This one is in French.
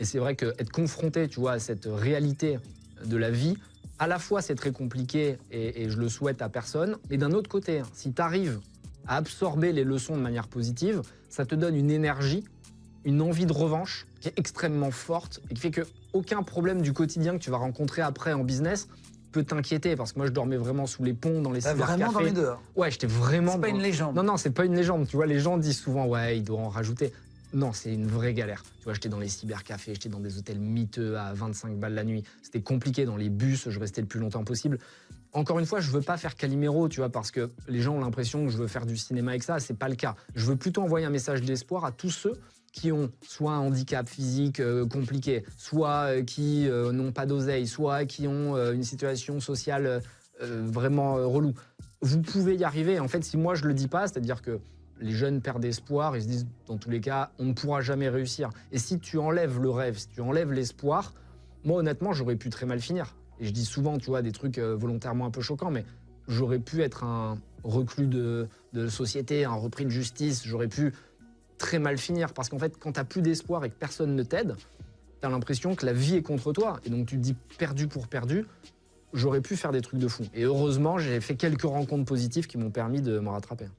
Et c'est vrai qu'être confronté, tu vois, à cette réalité de la vie, à la fois c'est très compliqué et je le souhaite à personne, mais d'un autre côté, si tu arrives à absorber les leçons de manière positive, ça te donne une énergie, une envie de revanche qui est extrêmement forte et qui fait qu'aucun problème du quotidien que tu vas rencontrer après en business peut t'inquiéter, parce que moi je dormais vraiment sous les ponts, dans les T'as cybercafés. vraiment dormi dehors. Ouais, j'étais vraiment... C'est pas une légende. Non, c'est pas une légende. Tu vois, les gens disent souvent, ouais, il doit en rajouter. Non, c'est une vraie galère. Tu vois, j'étais dans les cybercafés, j'étais dans des hôtels miteux à 25 balles la nuit. C'était compliqué dans les bus, je restais le plus longtemps possible. Encore une fois, je veux pas faire Calimero, tu vois, parce que les gens ont l'impression que je veux faire du cinéma avec ça. C'est pas le cas. Je veux plutôt envoyer un message d'espoir à tous ceux qui ont soit un handicap physique compliqué, soit qui n'ont pas d'oseille, soit qui ont une situation sociale vraiment relou. Vous pouvez y arriver. En fait, si moi je le dis pas, c'est-à-dire que les jeunes perdent espoir, ils se disent, dans tous les cas, on ne pourra jamais réussir. Et si tu enlèves le rêve, si tu enlèves l'espoir, moi honnêtement, j'aurais pu très mal finir. Et je dis souvent, tu vois, des trucs volontairement un peu choquants, mais j'aurais pu être un reclus de société, un repris de justice, j'aurais pu très mal finir. Parce qu'en fait, quand t'as plus d'espoir et que personne ne t'aide, t'as l'impression que la vie est contre toi. Et donc tu te dis, perdu pour perdu, j'aurais pu faire des trucs de fou. Et heureusement, j'ai fait quelques rencontres positives qui m'ont permis de me rattraper.